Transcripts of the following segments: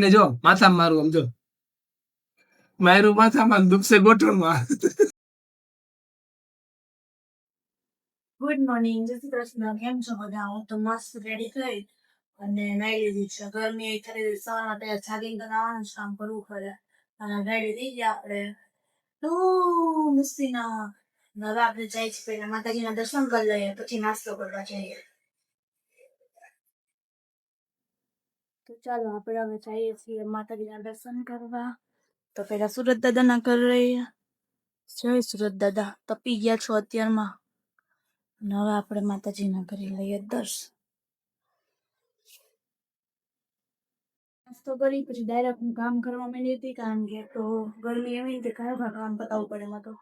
ને જો માથામાં મારું આમ જો મારું માથામાં દુખશે ગોઠણમાં. ગુડ મોર્નિંગ, જય શ્રી કૃષ્ણ. કેમ છો બધા? હું તો મસ્ત રેડી થઈ અને નાઈ લીધી છે. ગરમી એ થઈ સવારમાં ત્યારે જાગીને બનાવવાનું જ કામ કરવું પડે અને રેડી થઈ ગયા આપણે તો મસ્તીના. હવે આપણે જઈએ છીએ પહેલા માતાજીના દર્શન કરી લઈએ, પછી નાસ્તો કરવા જઈએ. તો ચાલો આપણે હવે જઈએ છીએ માતાજીના દર્શન કરવા. તો પહેલા સુરત દાદાના કરી લઈએ. જય સુરત દાદા, તપી ગયા છો અત્યારમાં. અને હવે આપણે માતાજીના કરી લઈએ દર્શન. નાસ્તો કરી પછી ડાયરેક્ટ હું કામ કરવા માંડી હતી, કારણ કે તો ગરમી એવી રીતે ઘણા કામ પતાવવું પડે એમાં. તો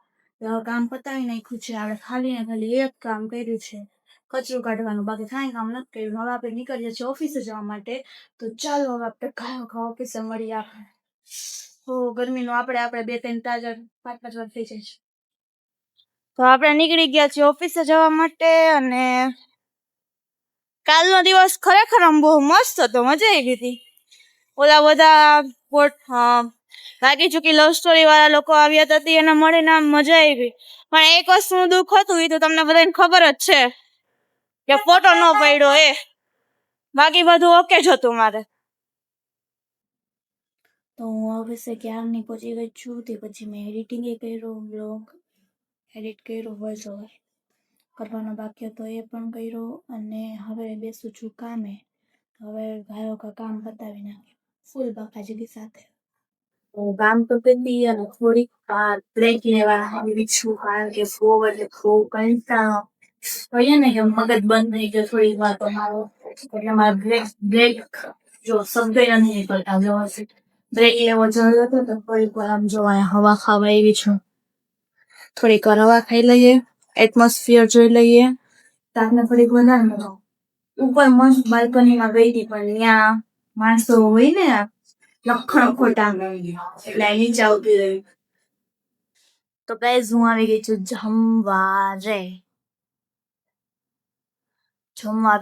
હવે કામ પતાવી નાખ્યું છે આપણે. ખાલી ને ખાલી એક કામ કર્યું છે, કચરું કાઢવાનું. બાકી કાંઈ કામ નથી કર્યું. હવે આપણે નીકળીએ છીએ ઓફિસે જવા માટે. તો ચાલો હવે આપણે ઓફિસે મળીએ. આપણે તો ગરમીનું આપણે 2-3 તાજા 5-5 વાર થઈ જાય છે. તો આપણે નીકળી ગયા છીએ ઓફિસે જવા માટે. અને કાલનો દિવસ ખરેખર આમ બહુ મસ્ત હતો, મજા આવી હતી. ઓલા બધા લાગી ચૂકી લવ સ્ટોરી વાળા લોકો આવ્યા હતા, એને મળીને આમ મજા આવી. પણ એક વસ્તુનું દુઃખ હતું, એ તો તમને બધાને ખબર જ છે કે ફોટો ન પડ્યો એ. બાકી બધું ઓકે જ હતું મારે. તો હું ઓફિસે ક્યારની પહોંચી ગઈ છું. તે પછી મેં એડિટિંગ એ કર્યો, બ્લોગ એડિટ કર્યો, વોઇસ ઓવર કરવાનો બાકી હતો એ પણ કર્યો. અને હવે બેસું છું કામે. હવે ગાયો કામ પતાવી નાખે ફૂલ બાકાજી સાથે. હું કામ તો કરતી અને થોડીક બ્રેક લેવા આવી છું, કારણ કે બહુ કંટાળો હોય ને કે મગજ બંધ થઈ ગયો થોડીક વાર તો મારો. એટલે મારે બ્રેક જો શબ્દ નથી નીકળતા વ્યવસ્થિત. બ્રેક લેવો જરૂર હતો. તો થોડીક વાર આમ જો હવા ખાવા આવી છું. થોડીક વાર હવા ખાઈ લઈએ, એટમોસ્ફિયર જોઈ લઈએ. તાપને થોડીક વધારે મજા. ઉપર મસ્ત બાલ્કનીમાં ગઈ હતી, પણ ત્યાં માણસો હોય ને લખણ ખોટા, એટલે નીચે આવતી રહી. તો ગાઈઝ હું આવી ગઈ છું જમવા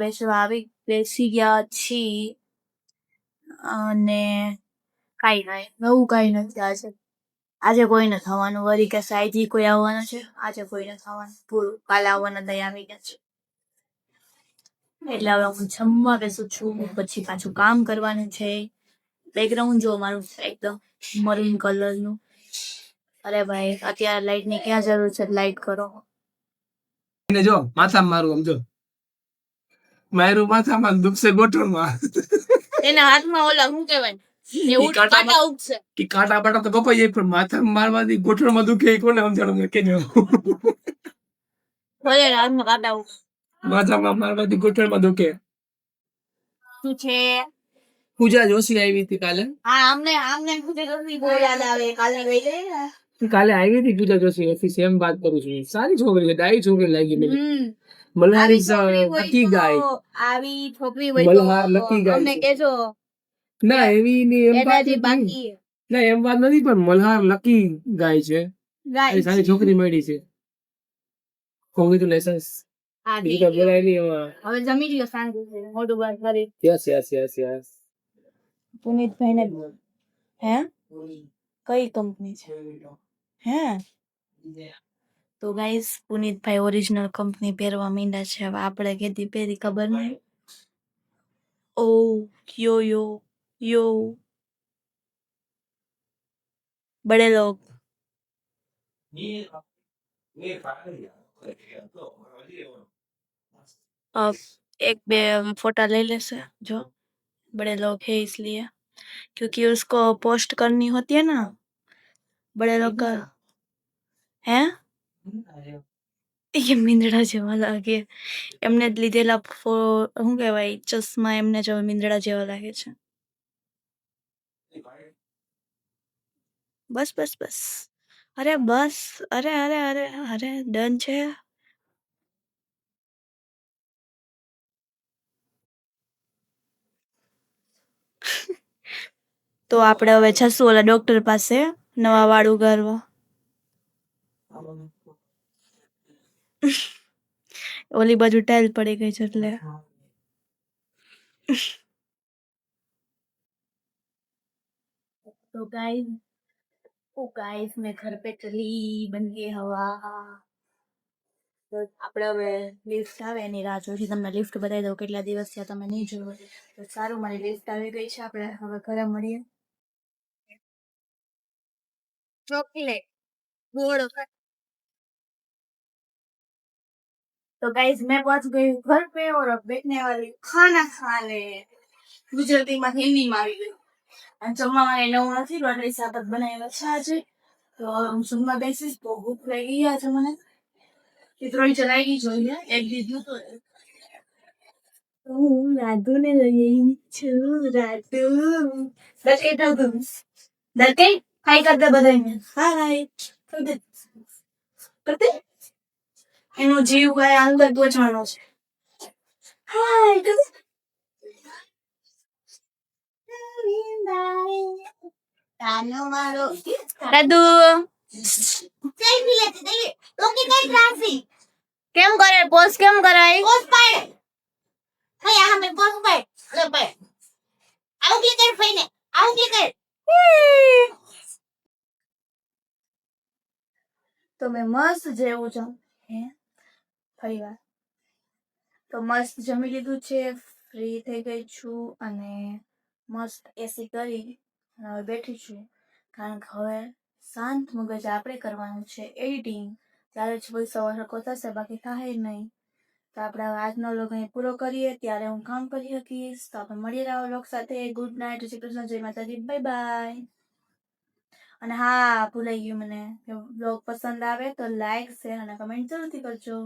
બેસી ગયા છીએ. અને નવું કાંઈ નથી. આજે કોઈ નથી આવવાનું. વળી કે સાઈથી કોઈ આવવાનું છે, આજે કોઈ નથી આવવાનું. પૂરું કાલે આવવાના દયા આવી ગયા છે. એટલે હવે હું જમવા બેસું છું, પછી પાછું કામ કરવાનું છે. બેકગ્રાઉન્ડ જો મારું એકદમ મરીન કલરનું. અરે ભાઈ, અત્યારે લાઇટની ક્યાં જરૂર છે? લાઇટ કરો. ને જો માથામાં મારું આમ જો મારું માથામાં દુખશે ગોઠણમાં. એના હાથમાં ઓલા શું કહેવાય, કાંટા ઉગશે. કે કાંટા પાટા તો કપાઈ જાય, પણ માથામાં મારવાથી ગોઠણમાં દુખે એ કોને સમજાણું કેજો. ભલે હાથમાં કાંટા ઉગશે, માથામાં મારવાથી ગોઠણમાં દુખે. શું છે? પૂજા જોશી આવી હતી કાલે. હા, આમને પૂજા જોશી બહુ યાદ આવે. કાલે ગઈ ને, કાલે આવી હતી પૂજા જોશી ઓફિસ. એમ વાત કરું છું. સારી છોકરી છે, ડાઈ છોકરી લાગી મને. મલ્હારી લકી ગાય. આવી છોકરી હોય તો મલ્હાર લકી ગાય અમને કહેજો. ના એવી ની એમ વાત બાકી ના એમ વાત નથી, પણ મલ્હાર લકી ગાય છે. સારી છોકરી મળી છે. કોંગ્રેચ્યુલેશન્સ. હવે જમી લ્યો શાંતિ મોઢું બંધ કરી. યસ. પુનિતભાઈ ને હે કઈ કંપની છે હે? તો ગાઈસ પુનિતભાઈ ઓરિજિનલ કંપની પહેરવા માંડ્યા છે. હવે આપણે કેદી પહેરી ખબર નહીં. ઓ યો બડે લોગ. अब एक बे फोटा ले लेसे जो बड़े लोग हैं, इसलिए क्योंकि उसको पोस्ट करनी होती है ना बड़े लोग का है. ये મીંદડા જેવા લાગે. એમને જ લીધેલા શું કહેવાય ચશ્મા, એમને જ મીંદડા જેવા લાગે છે. બસ અરે બસ અરે ડન છે. તો આપણે હવે જશું ઓલા ડોક્ટર પાસે નવા વાળ ઉગાડવા. ઓલી બાજુ ટાઇલ પડી ગઈ છે એટલે तो गाइस मैं घर पे चली बन गई हवा તો આપણે હવે લિફ્ટ આવે એની રાહ જોઈ તમને લિફ્ટ બતાવી દઉં કેટલા દિવસ થયા તમે નહીં જોયું હોય. તો સારું મારી લિફ્ટ આવી ગઈ છે આપણે હવે ઘરે મળીએ. ચોકલેટ गोड़ तो गाइस मैं पहुंच गई हूँ घर पे और अब बैठने वाली हूँ खाना खाने गुजराती में हिंदी में આવી ગઈ અને જમવામાં નવું નથી રોટલી શાક જ બનાવ્યા છે આજે તો હું જમવા બેસીશ તો ભૂખ લાગી ગયા છે મને ચિત્રોઈ ચલાવી જોઈએ એક દીધું તો હું રાધુને લઈ છું રાધુ દસ કે તું દસ કે હાઈ કરતા બધાને હાય કરતે એનો જીવ કઈ અંદર પહોંચવાનો છે હાય કરતે રાધુ કેમ કરે પોસ્ટ કેમ કરાય પોસ્ટ પાડે કયા હમે પોસ્ટ પાડે લે પાડે આવું ક્લિક કર ફઈને આવું ક્લિક કર તો મેં મસ્ત જેવું છે હે ફરી વાર તો મસ્ત જમી લીધું છે ફ્રી થઈ ગઈ છું અને મસ્ત એસી કરી હવે બેઠી છું કારણ કે હવે શાંત મગજ આપણે કરવાનું છે એડિટિંગ ત્યારે જ પૈસા સરખો થશે બાકી થાય નહીં તો આપણે હવે આજનો વ્લોગ અહીં પૂરો કરીએ ત્યારે હું કામ કરી શકીશ તો આપણે મળીએ આવા વ્લોગ સાથે ગુડ નાઇટ શ્રી કૃષ્ણ જય માતાજી બાય બાય અને હા ભૂલાઈ ગયું મને વ્લોગ પસંદ આવે તો લાઈક શેર અને કમેન્ટ જરૂરથી કરજો